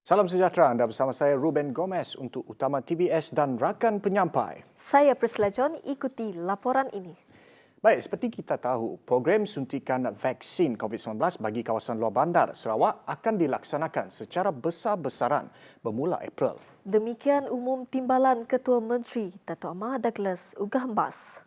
Salam sejahtera, anda bersama saya Ruben Gomez untuk Utama TVS dan rakan penyampai. Saya Priscilla John, ikuti laporan ini. Baik, seperti kita tahu, program suntikan vaksin COVID-19 bagi kawasan luar bandar Sarawak akan dilaksanakan secara besar-besaran bermula April. Demikian umum Timbalan Ketua Menteri Datuk Amar Douglas Ugahmbas.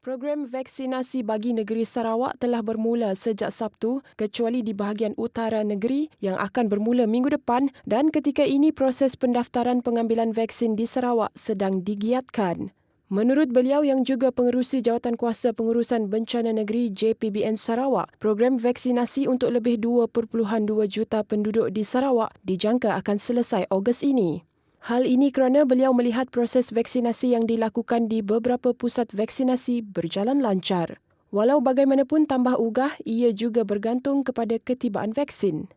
Program vaksinasi bagi negeri Sarawak telah bermula sejak Sabtu kecuali di bahagian utara negeri yang akan bermula minggu depan dan ketika ini proses pendaftaran pengambilan vaksin di Sarawak sedang digiatkan. Menurut beliau yang juga pengerusi Jawatankuasa Pengurusan Bencana Negeri JPBN Sarawak, program vaksinasi untuk lebih 2.2 juta penduduk di Sarawak dijangka akan selesai Ogos ini. Hal ini kerana beliau melihat proses vaksinasi yang dilakukan di beberapa pusat vaksinasi berjalan lancar. Walau bagaimanapun tambah ugah, ia juga bergantung kepada ketibaan vaksin.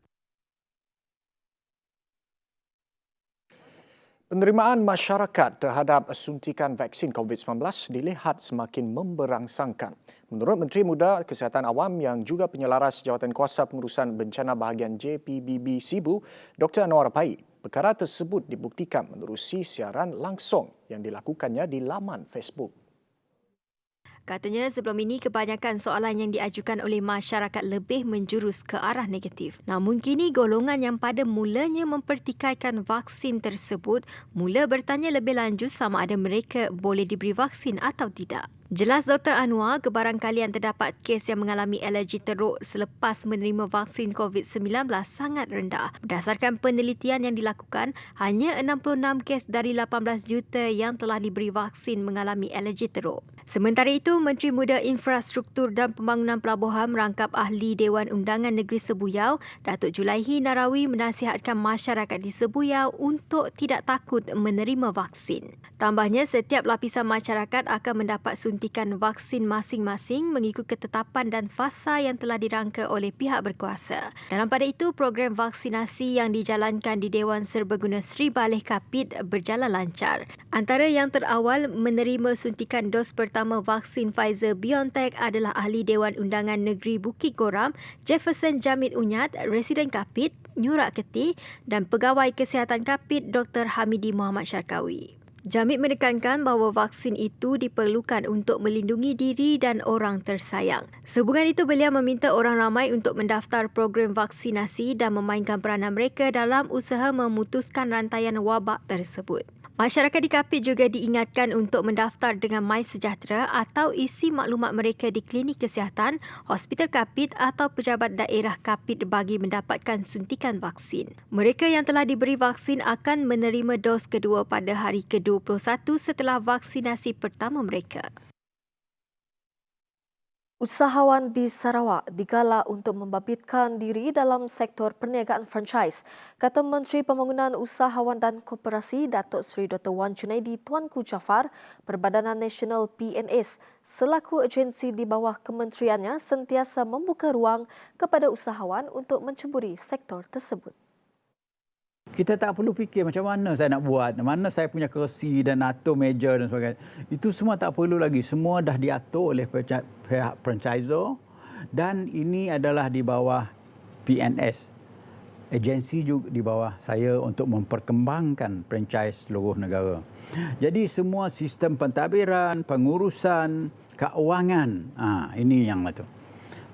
Penerimaan masyarakat terhadap suntikan vaksin COVID-19 dilihat semakin memberangsangkan. Menurut Menteri Muda Kesihatan Awam yang juga penyelaras Jawatankuasa Pengurusan Bencana Bahagian JPBB Sibu, Dr. Anwar Pai, perkara tersebut dibuktikan menerusi siaran langsung yang dilakukannya di laman Facebook. Katanya sebelum ini kebanyakan soalan yang diajukan oleh masyarakat lebih menjurus ke arah negatif. Namun kini golongan yang pada mulanya mempertikaikan vaksin tersebut mula bertanya lebih lanjut sama ada mereka boleh diberi vaksin atau tidak. Jelas Dr. Anwar, kebarangkalian terdapat kes yang mengalami alergi teruk selepas menerima vaksin COVID-19 sangat rendah. Berdasarkan penelitian yang dilakukan, hanya 66 kes dari 18 juta yang telah diberi vaksin mengalami alergi teruk. Sementara itu, Menteri Muda Infrastruktur dan Pembangunan Pelabuhan merangkap Ahli Dewan Undangan Negeri Sebuyau, Datuk Julaihi Narawi menasihatkan masyarakat di Sebuyau untuk tidak takut menerima vaksin. Tambahnya, setiap lapisan masyarakat akan mendapat suntikan vaksin masing-masing mengikut ketetapan dan fasa yang telah dirangka oleh pihak berkuasa. Dalam pada itu, program vaksinasi yang dijalankan di Dewan Serbaguna Sri Baleh Kapit berjalan lancar. Antara yang terawal menerima suntikan dos pertama vaksin Pfizer-BioNTech adalah Ahli Dewan Undangan Negeri Bukit Goram, Jefferson Jamit Unyat, Residen Kapit, Nyurak Ketih dan Pegawai Kesihatan Kapit Dr. Hamidi Muhammad Syarkawi. Jamit menekankan bahawa vaksin itu diperlukan untuk melindungi diri dan orang tersayang. Sehubungan itu, beliau meminta orang ramai untuk mendaftar program vaksinasi dan memainkan peranan mereka dalam usaha memutuskan rantaian wabak tersebut. Masyarakat di Kapit juga diingatkan untuk mendaftar dengan MySejahtera atau isi maklumat mereka di klinik kesihatan, hospital Kapit atau pejabat daerah Kapit bagi mendapatkan suntikan vaksin. Mereka yang telah diberi vaksin akan menerima dos kedua pada hari ke-21 setelah vaksinasi pertama mereka. Usahawan di Sarawak digalak untuk membabitkan diri dalam sektor perniagaan franchise, kata Menteri Pembangunan Usahawan dan Koperasi Datuk Seri Dr. Wan Junaidi Tuanku Jaafar. Perbadanan Nasional PNS selaku agensi di bawah kementeriannya sentiasa membuka ruang kepada usahawan untuk menceburi sektor tersebut. Kita tak perlu fikir macam mana saya nak buat, mana saya punya kerusi dan atur meja dan sebagainya. Itu semua tak perlu lagi. Semua dah diatur oleh pihak franchisor dan ini adalah di bawah PNS. Agensi juga di bawah saya untuk memperkembangkan franchise seluruh negara. Jadi semua sistem pentadbiran, pengurusan, keuangan, ini yang itu.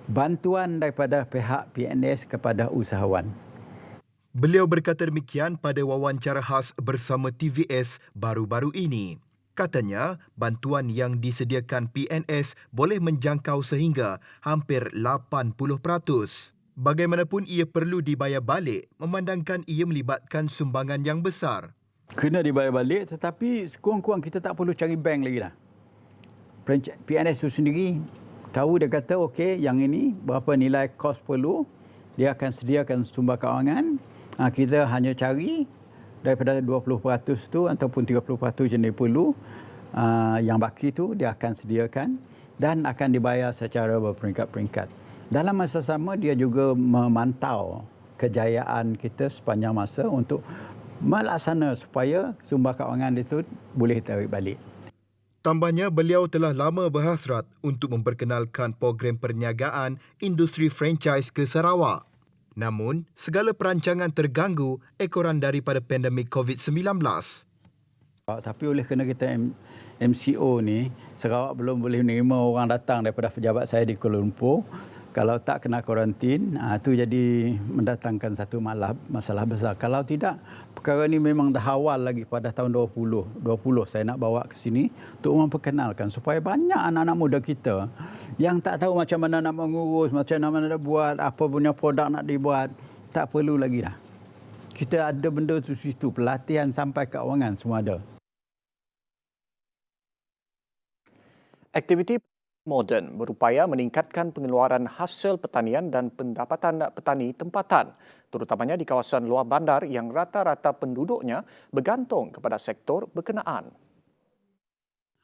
Bantuan daripada pihak PNS kepada usahawan. Beliau berkata demikian pada wawancara khas bersama TVS baru-baru ini. Katanya, bantuan yang disediakan PNS boleh menjangkau sehingga hampir 80%. Bagaimanapun ia perlu dibayar balik memandangkan ia melibatkan sumbangan yang besar. Kena dibayar balik tetapi sekurang-kurang kita tak perlu cari bank lagi dah. PNS itu sendiri tahu, dia kata okey yang ini berapa nilai kos perlu, dia akan sediakan sumber kewangan. Kita hanya cari daripada 20% tu ataupun 30% yang dia perlu, yang baki tu dia akan sediakan dan akan dibayar secara berperingkat-peringkat. Dalam masa sama dia juga memantau kejayaan kita sepanjang masa untuk melaksana supaya sumber kewangan itu boleh tarik balik. Tambahnya, beliau telah lama berhasrat untuk memperkenalkan program perniagaan industri franchise ke Sarawak. Namun, segala perancangan terganggu ekoran daripada pandemik COVID-19. Tapi oleh kerana kita MCO ni, Sarawak belum boleh menerima orang datang daripada pejabat saya di Kuala Lumpur. Kalau tak kena kuarantin, itu jadi mendatangkan satu masalah besar. Kalau tidak, perkara ini memang dah awal lagi pada tahun 2020 saya nak bawa ke sini untuk memperkenalkan supaya banyak anak-anak muda kita yang tak tahu macam mana nak mengurus, macam mana nak buat, apa punya produk nak dibuat, tak perlu lagi dah. Kita ada benda tu situ, pelatihan sampai keuangan semua ada. Aktiviti moden berupaya meningkatkan pengeluaran hasil pertanian dan pendapatan petani tempatan, terutamanya di kawasan luar bandar yang rata-rata penduduknya bergantung kepada sektor berkenaan.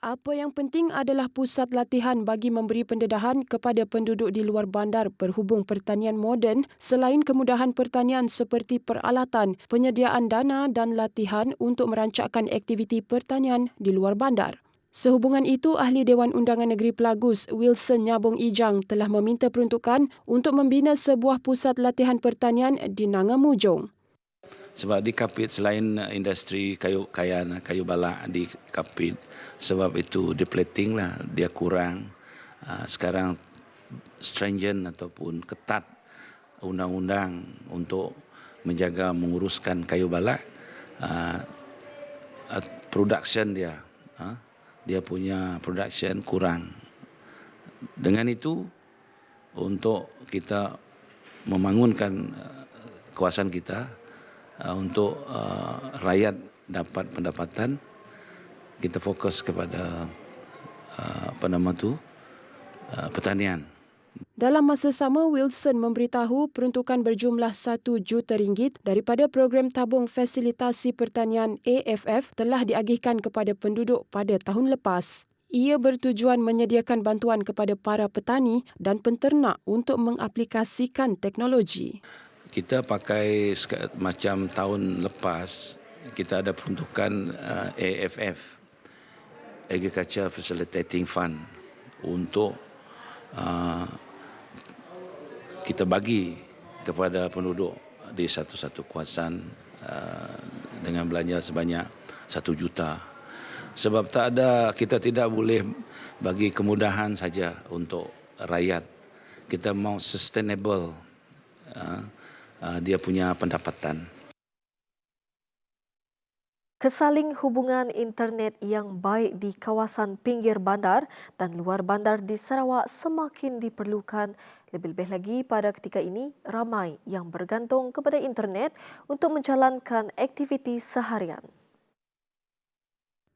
Apa yang penting adalah pusat latihan bagi memberi pendedahan kepada penduduk di luar bandar berhubung pertanian moden selain kemudahan pertanian seperti peralatan, penyediaan dana dan latihan untuk merancangkan aktiviti pertanian di luar bandar. Sehubungan itu, Ahli Dewan Undangan Negeri Pelagus, Wilson Nyabong Ijang telah meminta peruntukan untuk membina sebuah pusat latihan pertanian di Nangamujong. Sebab di Kapit selain industri kayu balak di Kapit, sebab itu depleting lah, dia kurang. Sekarang stringent ataupun ketat undang-undang untuk menjaga menguruskan kayu balak, production dia punya production kurang. Dengan itu, untuk kita membangunkan kawasan kita, untuk rakyat dapat pendapatan, kita fokus kepada pertanian. Dalam masa sama, Wilson memberitahu peruntukan berjumlah RM1 juta daripada program tabung fasilitasi pertanian AFF telah diagihkan kepada penduduk pada tahun lepas. Ia bertujuan menyediakan bantuan kepada para petani dan penternak untuk mengaplikasikan teknologi. Kita pakai macam tahun lepas, kita ada peruntukan AFF, Agriculture Facilitating Fund, untuk kita bagi kepada penduduk di satu-satu kawasan dengan belanja sebanyak RM1 juta. Sebab kita tidak boleh bagi kemudahan saja untuk rakyat. Kita mau sustainable dia punya pendapatan. Kesaling hubungan internet yang baik di kawasan pinggir bandar dan luar bandar di Sarawak semakin diperlukan. Lebih-lebih lagi pada ketika ini, ramai yang bergantung kepada internet untuk menjalankan aktiviti seharian.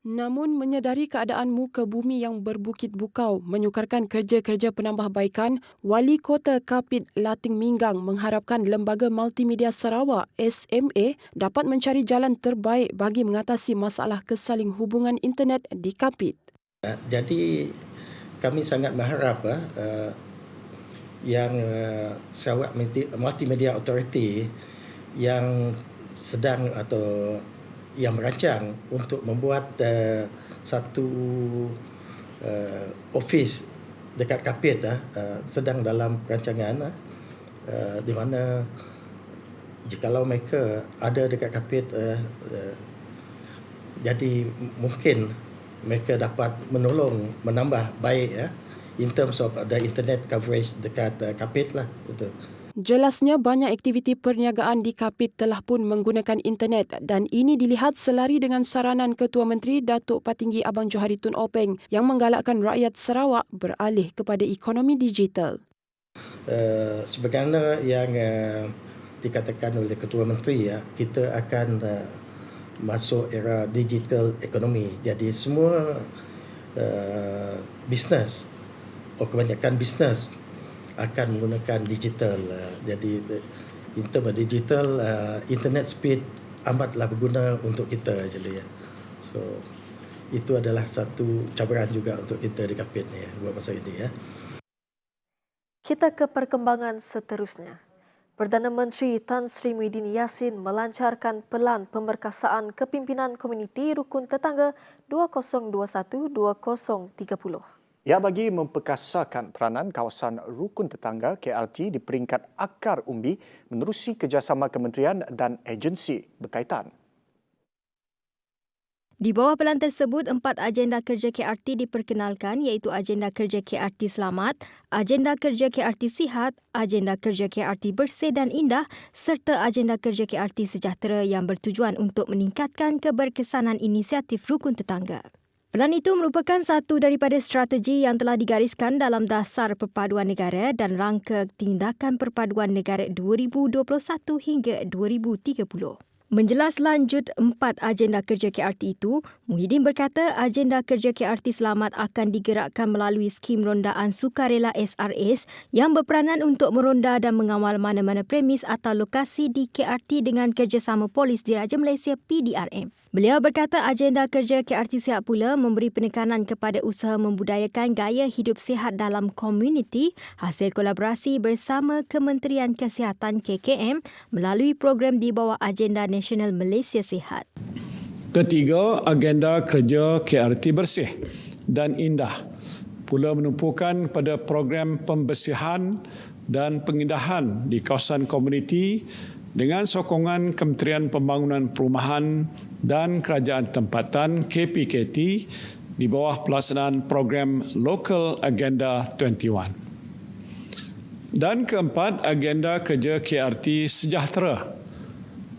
Namun menyedari keadaan muka bumi yang berbukit-bukau menyukarkan kerja-kerja penambahbaikan, Wali Kota Kapit Lating Minggang mengharapkan Lembaga Multimedia Sarawak SMA dapat mencari jalan terbaik bagi mengatasi masalah kesaling hubungan internet di Kapit. Jadi kami sangat berharap yang Sarawak Multimedia Authority yang sedang atau yang merancang untuk membuat satu office dekat Kapit sedang dalam perancangan di mana jikalau mereka ada dekat Kapit jadi mungkin mereka dapat menolong menambah baik in terms of the internet coverage dekat Kapit lah itu. Jelasnya banyak aktiviti perniagaan di Kapit telah pun menggunakan internet dan ini dilihat selari dengan saranan Ketua Menteri Datuk Patinggi Abang Johari Tun Openg yang menggalakkan rakyat Sarawak beralih kepada ekonomi digital. Sebagaimana yang dikatakan oleh Ketua Menteri, kita akan masuk era digital ekonomi. Jadi semua bisnes, kebanyakan bisnes akan menggunakan digital. Jadi in term of digital, internet speed amatlah berguna untuk kita je. So itu adalah satu cabaran juga untuk kita di Kapit ni buat masa ini. Kita ke perkembangan seterusnya. Perdana Menteri Tan Sri Muhyiddin Yassin melancarkan pelan pemerkasaan kepimpinan komuniti Rukun Tetangga 2021-2030. Ia bagi memperkasakan peranan kawasan rukun tetangga KRT di peringkat akar umbi menerusi kerjasama kementerian dan agensi berkaitan. Di bawah pelan tersebut, 4 agenda kerja KRT diperkenalkan iaitu agenda kerja KRT Selamat, agenda kerja KRT Sihat, agenda kerja KRT Bersih dan Indah serta agenda kerja KRT Sejahtera yang bertujuan untuk meningkatkan keberkesanan inisiatif rukun tetangga. Pelan itu merupakan satu daripada strategi yang telah digariskan dalam Dasar Perpaduan Negara dan Rangka Tindakan Perpaduan Negara 2021 hingga 2030. Menjelas lanjut 4 agenda kerja KRT itu, Muhyiddin berkata agenda kerja KRT Selamat akan digerakkan melalui skim rondaan sukarela SRS yang berperanan untuk meronda dan mengawal mana-mana premis atau lokasi di KRT dengan kerjasama Polis Diraja Malaysia PDRM. Beliau berkata agenda kerja KRT Sihat pula memberi penekanan kepada usaha membudayakan gaya hidup sihat dalam komuniti hasil kolaborasi bersama Kementerian Kesihatan KKM melalui program di bawah Agenda Nasional Malaysia Sihat. Ketiga, agenda kerja KRT Bersih dan Indah pula menumpukan pada program pembersihan dan pengindahan di kawasan komuniti dengan sokongan Kementerian Pembangunan Perumahan dan Kerajaan Tempatan KPKT di bawah pelaksanaan program Local Agenda 21. Dan keempat, agenda kerja KRT Sejahtera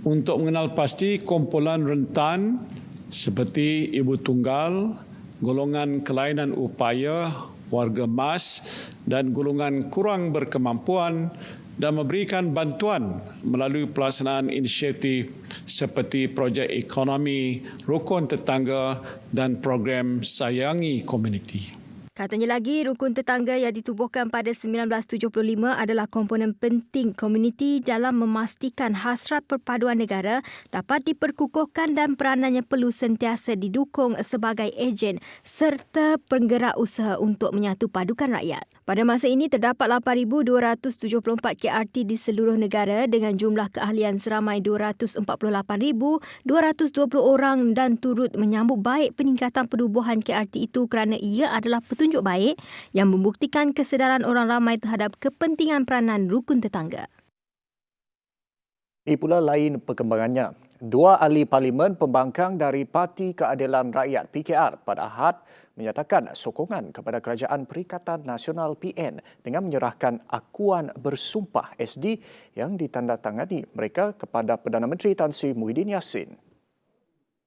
untuk mengenal pasti kumpulan rentan seperti ibu tunggal, golongan kelainan upaya, warga mas dan golongan kurang berkemampuan dan memberikan bantuan melalui pelaksanaan inisiatif seperti projek ekonomi rukun tetangga dan program sayangi komuniti. Katanya lagi, rukun tetangga yang ditubuhkan pada 1975 adalah komponen penting komuniti dalam memastikan hasrat perpaduan negara dapat diperkukuhkan dan peranannya perlu sentiasa didukung sebagai ejen serta penggerak usaha untuk menyatu padukan rakyat. Pada masa ini, terdapat 8,274 KRT di seluruh negara dengan jumlah keahlian seramai 248,220 orang dan turut menyambut baik peningkatan penubuhan KRT itu kerana ia adalah petunjuk baik yang membuktikan kesedaran orang ramai terhadap kepentingan peranan rukun tetangga. Ini pula lain perkembangannya. 2 ahli parlimen pembangkang dari Parti Keadilan Rakyat PKR pada Ahad menyatakan sokongan kepada Kerajaan Perikatan Nasional PN dengan menyerahkan akuan bersumpah SD yang ditandatangani mereka kepada Perdana Menteri Tan Sri Muhyiddin Yassin.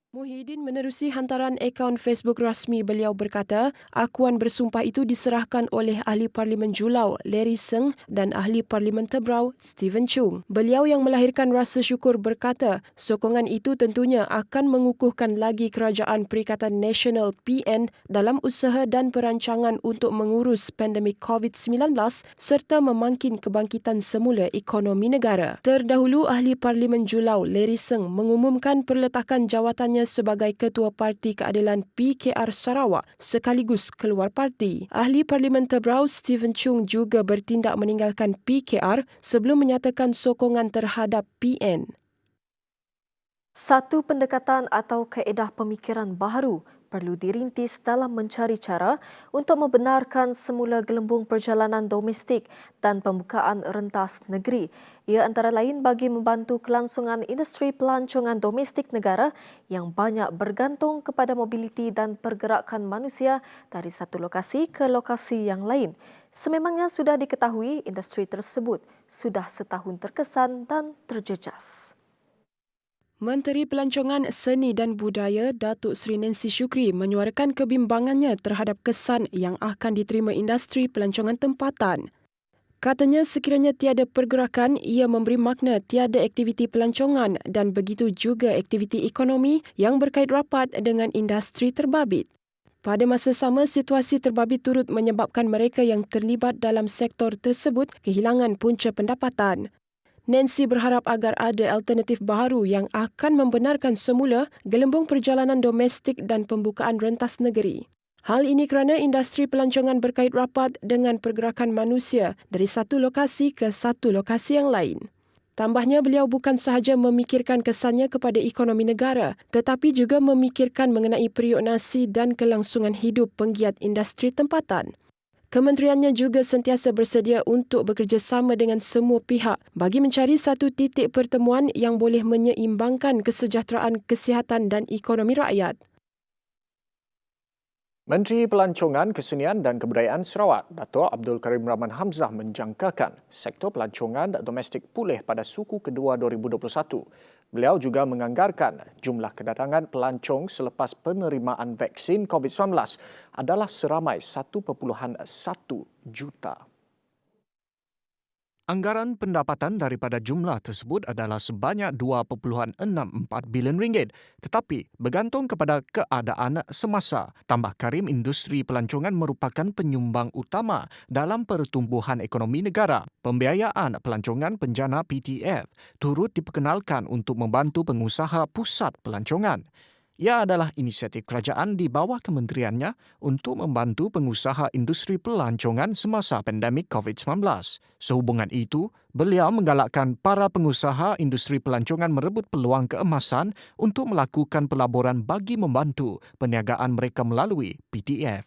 Muhyiddin menerusi hantaran akaun Facebook rasmi beliau berkata, akuan bersumpah itu diserahkan oleh Ahli Parlimen Julau, Larry Seng dan Ahli Parlimen Tebrau, Stephen Chung. Beliau yang melahirkan rasa syukur berkata, sokongan itu tentunya akan mengukuhkan lagi Kerajaan Perikatan Nasional PN dalam usaha dan perancangan untuk mengurus pandemik COVID-19 serta memangkin kebangkitan semula ekonomi negara. Terdahulu, Ahli Parlimen Julau, Larry Seng mengumumkan perletakan jawatannya sebagai Ketua Parti Keadilan PKR Sarawak sekaligus keluar parti. Ahli Parlimen Tebrau Stephen Chung juga bertindak meninggalkan PKR sebelum menyatakan sokongan terhadap PN. Satu pendekatan atau kaedah pemikiran baharu perlu dirintis dalam mencari cara untuk membenarkan semula gelembung perjalanan domestik dan pembukaan rentas negeri. Ia antara lain bagi membantu kelangsungan industri pelancongan domestik negara yang banyak bergantung kepada mobiliti dan pergerakan manusia dari satu lokasi ke lokasi yang lain. Sememangnya sudah diketahui industri tersebut sudah setahun terkesan dan terjejas. Menteri Pelancongan Seni dan Budaya Datuk Seri Nancy Shukri menyuarakan kebimbangannya terhadap kesan yang akan diterima industri pelancongan tempatan. Katanya sekiranya tiada pergerakan, ia memberi makna tiada aktiviti pelancongan dan begitu juga aktiviti ekonomi yang berkait rapat dengan industri terbabit. Pada masa sama, situasi terbabit turut menyebabkan mereka yang terlibat dalam sektor tersebut kehilangan punca pendapatan. Nancy berharap agar ada alternatif baharu yang akan membenarkan semula gelembung perjalanan domestik dan pembukaan rentas negeri. Hal ini kerana industri pelancongan berkait rapat dengan pergerakan manusia dari satu lokasi ke satu lokasi yang lain. Tambahnya, beliau bukan sahaja memikirkan kesannya kepada ekonomi negara, tetapi juga memikirkan mengenai periuk nasi dan kelangsungan hidup penggiat industri tempatan. Kementeriannya juga sentiasa bersedia untuk bekerjasama dengan semua pihak bagi mencari satu titik pertemuan yang boleh menyeimbangkan kesejahteraan, kesihatan dan ekonomi rakyat. Menteri Pelancongan, Kesenian dan Kebudayaan Sarawak, Dato' Abdul Karim Rahman Hamzah menjangkakan sektor pelancongan domestik pulih pada suku kedua 2021. Beliau juga menganggarkan jumlah kedatangan pelancong selepas penerimaan vaksin COVID-19 adalah seramai 1.1 juta. Anggaran pendapatan daripada jumlah tersebut adalah sebanyak 2.64 bilion ringgit, tetapi bergantung kepada keadaan semasa. Tambah Karim, industri pelancongan merupakan penyumbang utama dalam pertumbuhan ekonomi negara. Pembiayaan pelancongan penjana PTF turut diperkenalkan untuk membantu pengusaha pusat pelancongan. Ia adalah inisiatif kerajaan di bawah kementeriannya untuk membantu pengusaha industri pelancongan semasa pandemik COVID-19. Sehubungan itu, beliau menggalakkan para pengusaha industri pelancongan merebut peluang keemasan untuk melakukan pelaburan bagi membantu perniagaan mereka melalui PTF.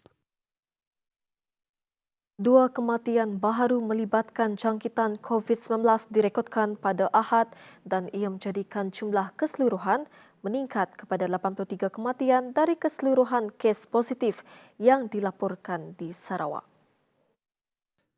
2 kematian baharu melibatkan jangkitan COVID-19 direkodkan pada Ahad dan ia menjadikan jumlah keseluruhan meningkat kepada 83 kematian dari keseluruhan kes positif yang dilaporkan di Sarawak.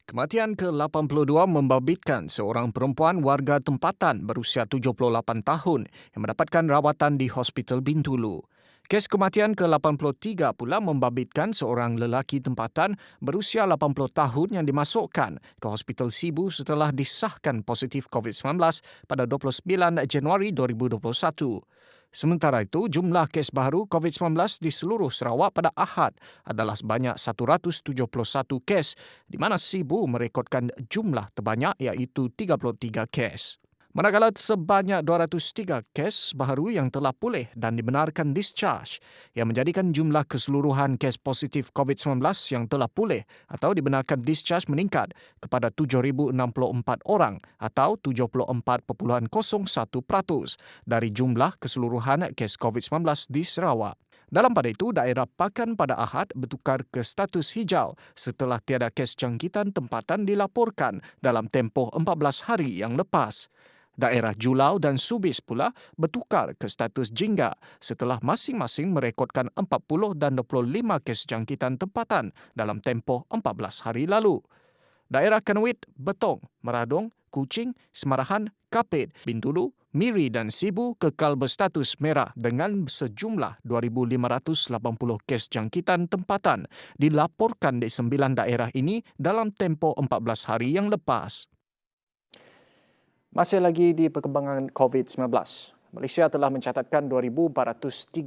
Kematian ke-82 membabitkan seorang perempuan warga tempatan berusia 78 tahun yang mendapatkan rawatan di Hospital Bintulu. Kes kematian ke-83 pula membabitkan seorang lelaki tempatan berusia 80 tahun yang dimasukkan ke Hospital Sibu setelah disahkan positif COVID-19 pada 29 Januari 2021. Sementara itu, jumlah kes baru COVID-19 di seluruh Sarawak pada Ahad adalah sebanyak 171 kes, di mana Sibu merekodkan jumlah terbanyak iaitu 33 kes. Manakala sebanyak 203 kes baharu yang telah pulih dan dibenarkan discharge, yang menjadikan jumlah keseluruhan kes positif COVID-19 yang telah pulih atau dibenarkan discharge meningkat kepada 7,064 orang atau 74.01% dari jumlah keseluruhan kes COVID-19 di Sarawak. Dalam pada itu, daerah Pakan pada Ahad bertukar ke status hijau setelah tiada kes jangkitan tempatan dilaporkan dalam tempoh 14 hari yang lepas. Daerah Julau dan Subis pula bertukar ke status jingga setelah masing-masing merekodkan 40 dan 25 kes jangkitan tempatan dalam tempoh 14 hari lalu. Daerah Kanwit, Betong, Meradong, Kuching, Semarahan, Kapit, Bintulu, Miri dan Sibu kekal berstatus merah dengan sejumlah 2,580 kes jangkitan tempatan dilaporkan di 9 daerah ini dalam tempoh 14 hari yang lepas. Masih lagi di perkembangan COVID-19. Malaysia telah mencatatkan 2,437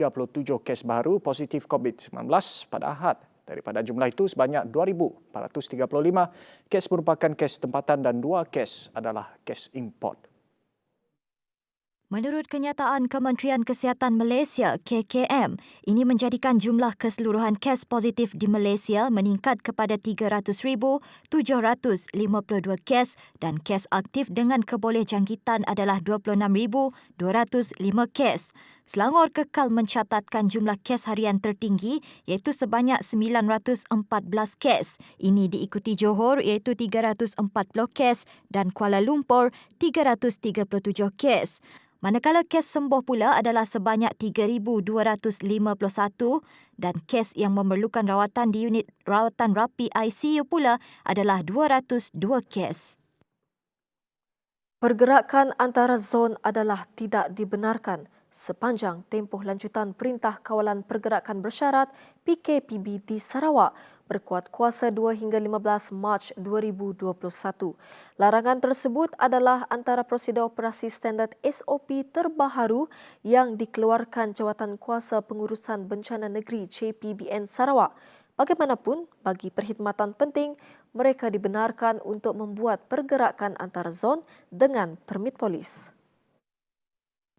kes baru positif COVID-19 pada Ahad. Daripada jumlah itu, sebanyak 2,435 kes merupakan kes tempatan dan 2 kes adalah kes import. Menurut kenyataan Kementerian Kesihatan Malaysia, KKM, ini menjadikan jumlah keseluruhan kes positif di Malaysia meningkat kepada 300,752 kes dan kes aktif dengan kebolehjangkitan adalah 26,205 kes. Selangor kekal mencatatkan jumlah kes harian tertinggi iaitu sebanyak 914 kes. Ini diikuti Johor iaitu 340 kes dan Kuala Lumpur 337 kes. Manakala kes sembuh pula adalah sebanyak 3,251 dan kes yang memerlukan rawatan di unit rawatan rapi ICU pula adalah 202 kes. Pergerakan antara zon adalah tidak dibenarkan sepanjang tempoh lanjutan Perintah Kawalan Pergerakan Bersyarat PKPB di Sarawak berkuat kuasa 2 hingga 15 Mac 2021. Larangan tersebut adalah antara prosedur operasi standard SOP terbaharu yang dikeluarkan Jawatan Kuasa Pengurusan Bencana Negeri JPBN Sarawak. Bagaimanapun, bagi perkhidmatan penting, mereka dibenarkan untuk membuat pergerakan antara zon dengan permit polis.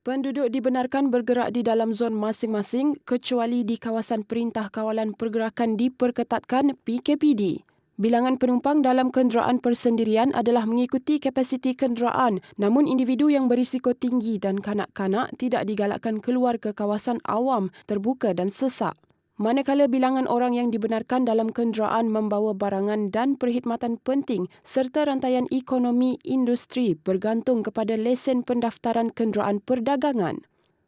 Penduduk dibenarkan bergerak di dalam zon masing-masing kecuali di kawasan Perintah Kawalan Pergerakan diperketatkan PKPD. Bilangan penumpang dalam kenderaan persendirian adalah mengikuti kapasiti kenderaan, namun individu yang berisiko tinggi dan kanak-kanak tidak digalakkan keluar ke kawasan awam, terbuka dan sesak. Manakala bilangan orang yang dibenarkan dalam kenderaan membawa barangan dan perkhidmatan penting serta rantaian ekonomi industri bergantung kepada lesen pendaftaran kenderaan perdagangan.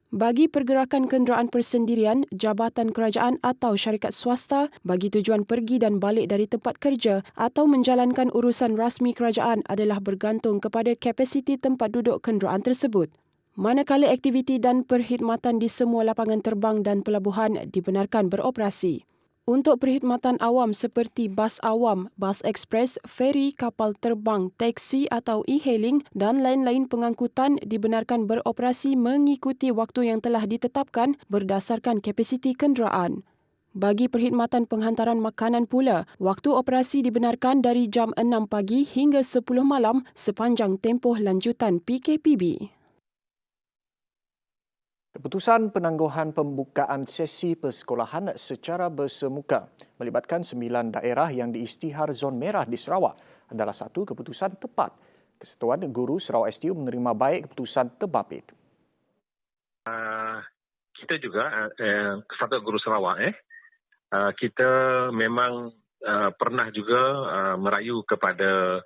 Bagi pergerakan kenderaan persendirian, jabatan kerajaan atau syarikat swasta bagi tujuan pergi dan balik dari tempat kerja atau menjalankan urusan rasmi kerajaan adalah bergantung kepada kapasiti tempat duduk kenderaan tersebut. Manakala aktiviti dan perkhidmatan di semua lapangan terbang dan pelabuhan dibenarkan beroperasi. Untuk perkhidmatan awam seperti bas awam, bas ekspres, feri, kapal terbang, teksi atau e-hailing dan lain-lain pengangkutan dibenarkan beroperasi mengikuti waktu yang telah ditetapkan berdasarkan kapasiti kenderaan. Bagi perkhidmatan penghantaran makanan pula, waktu operasi dibenarkan dari jam 6 pagi hingga 10 malam sepanjang tempoh lanjutan PKPB. Keputusan penangguhan pembukaan sesi persekolahan secara bersemuka melibatkan 9 daerah yang diisytihar zon merah di Sarawak adalah satu keputusan tepat. Kesatuan Guru Sarawak STU menerima baik keputusan terbabit. Kita juga, Kesatuan Guru Sarawak, kita memang pernah juga merayu kepada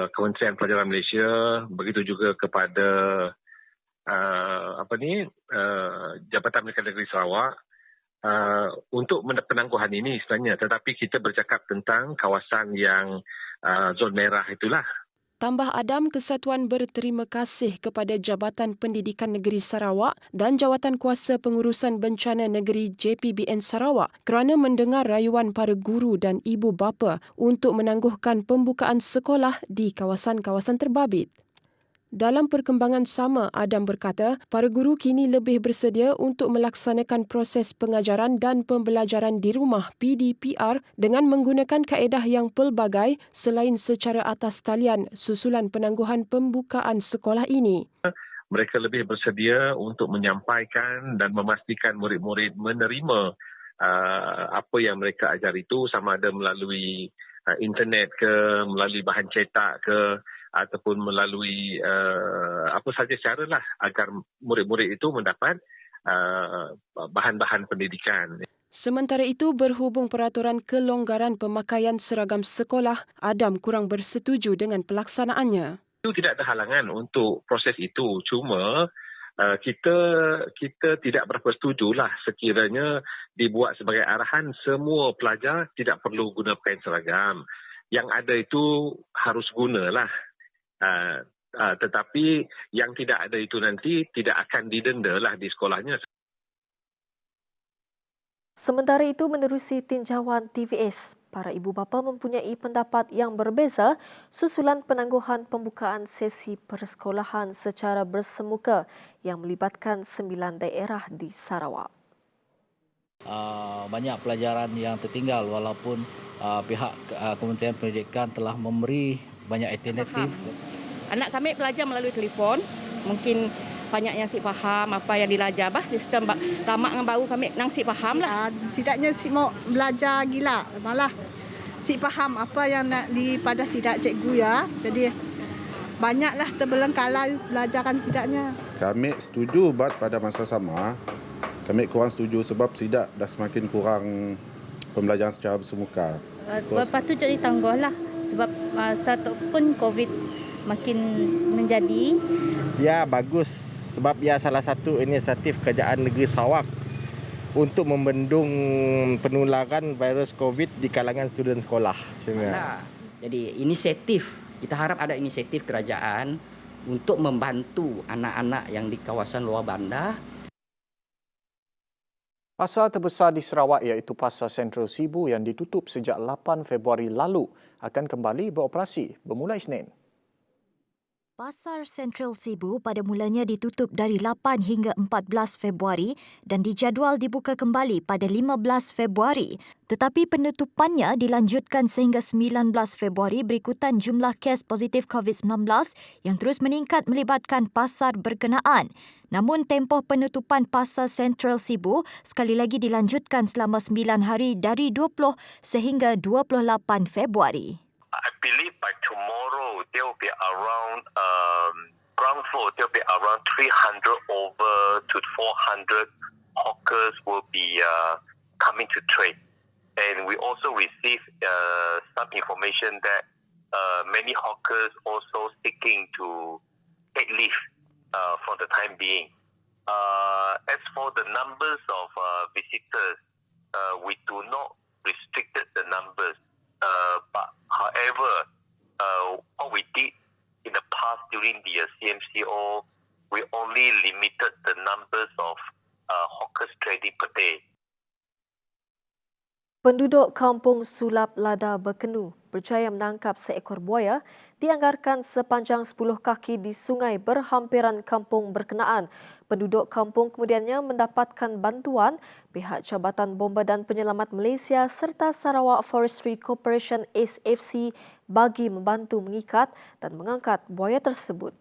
Kementerian Pelajaran Malaysia, begitu juga kepada Jabatan Pendidikan Negeri Sarawak untuk penangguhan ini sebenarnya, tetapi kita bercakap tentang kawasan yang zon merah itulah. Tambah Adam, Kesatuan berterima kasih kepada Jabatan Pendidikan Negeri Sarawak dan Jawatan Kuasa Pengurusan Bencana Negeri JPBN Sarawak kerana mendengar rayuan para guru dan ibu bapa untuk menangguhkan pembukaan sekolah di kawasan-kawasan terbabit. Dalam perkembangan sama, Adam berkata, para guru kini lebih bersedia untuk melaksanakan proses pengajaran dan pembelajaran di rumah PDPR dengan menggunakan kaedah yang pelbagai selain secara atas talian susulan penangguhan pembukaan sekolah ini. Mereka lebih bersedia untuk menyampaikan dan memastikan murid-murid menerima apa yang mereka ajar itu, sama ada melalui internet ke, melalui bahan cetak ke, ataupun melalui apa saja caralah agar murid-murid itu mendapat bahan-bahan pendidikan. Sementara itu, berhubung peraturan kelonggaran pemakaian seragam sekolah, Adam kurang bersetuju dengan pelaksanaannya. Itu tidak ada halangan untuk proses itu. Cuma kita tidak berapa setujulah sekiranya dibuat sebagai arahan semua pelajar tidak perlu guna pakaian seragam. Yang ada itu harus gunalah. Tetapi yang tidak ada itu nanti tidak akan didenda lah di sekolahnya. Sementara itu, menerusi tinjauan TVS, para ibu bapa mempunyai pendapat yang berbeza susulan penangguhan pembukaan sesi persekolahan secara bersemuka yang melibatkan 9 daerah di Sarawak. Banyak pelajaran yang tertinggal walaupun pihak Kementerian Pendidikan telah memberi banyak alternatif. Anak kami belajar melalui telefon, mungkin banyak yang si faham apa yang dilajar sistem tamak dengan baru kami nang si faham lah. Sidaknya si mau belajar gila, malah si faham apa yang nak pada sidak cikgu ya. Jadi banyaklah terbelengkalai belajaran sidaknya. Kami setuju pada masa sama. Kami kurang setuju sebab sidak dah semakin kurang pembelajaran secara bersemuka. Patut jadi tangguhlah sebab satu pun COVID makin menjadi. Ya, bagus sebab ya salah satu inisiatif Kerajaan Negeri Sarawak untuk membendung penularan virus COVID di kalangan student sekolah. Jadi inisiatif, kita harap ada inisiatif kerajaan untuk membantu anak-anak yang di kawasan luar bandar. Pasar terbesar di Sarawak iaitu Pasar Sentral Sibu yang ditutup sejak 8 Februari lalu akan kembali beroperasi bermula Isnin. Pasar Sentral Sibu pada mulanya ditutup dari 8 hingga 14 Februari dan dijadual dibuka kembali pada 15 Februari. Tetapi penutupannya dilanjutkan sehingga 19 Februari berikutan jumlah kes positif COVID-19 yang terus meningkat melibatkan pasar berkenaan. Namun tempoh penutupan pasar Central Sibu sekali lagi dilanjutkan selama 9 hari dari 20 sehingga 28 Februari. I believe by tomorrow there will be around ground floor there will be around 300 over to 400 hawkers will be coming to trade. And we also received some information that many hawkers also seeking to take leave for the time being. As for the numbers of visitors, we do not restrict the numbers. But however, what we did in the past during the CMCO, we only limited the numbers of hawkers trading per day. Penduduk kampung Sulap Lada Berkenu berjaya menangkap seekor buaya dianggarkan sepanjang 10 kaki di sungai berhampiran kampung berkenaan. Penduduk kampung kemudiannya mendapatkan bantuan pihak Jabatan Bomba dan Penyelamat Malaysia serta Sarawak Forestry Corporation SFC bagi membantu mengikat dan mengangkat buaya tersebut.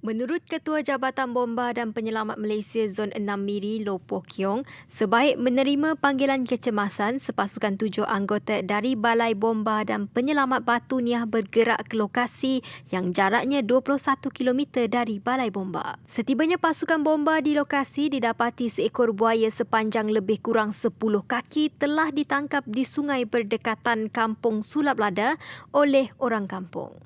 Menurut Ketua Jabatan Bomba dan Penyelamat Malaysia Zon 6 Miri, Loh Poh Kiong, sebaik menerima panggilan kecemasan, sepasukan 7 anggota dari Balai Bomba dan Penyelamat Batu Niah bergerak ke lokasi yang jaraknya 21 km dari Balai Bomba. Setibanya pasukan bomba di lokasi, didapati seekor buaya sepanjang lebih kurang 10 kaki telah ditangkap di sungai berdekatan kampung Sulap Lada oleh orang kampung.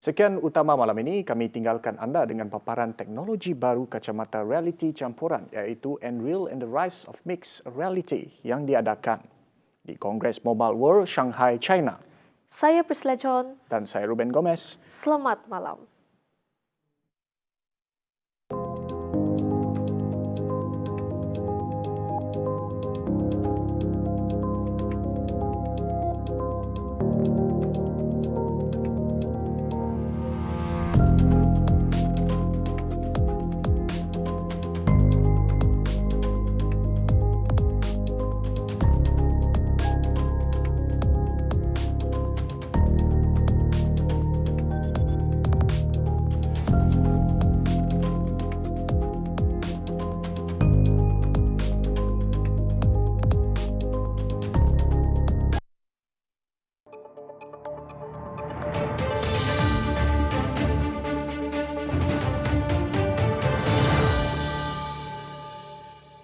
Sekian utama malam ini, kami tinggalkan anda dengan paparan teknologi baru kacamata realiti campuran iaitu Unreal and the Rise of Mixed Reality yang diadakan di Kongres Mobile World Shanghai, China. Saya Priscilla John. Dan saya Ruben Gomez. Selamat malam.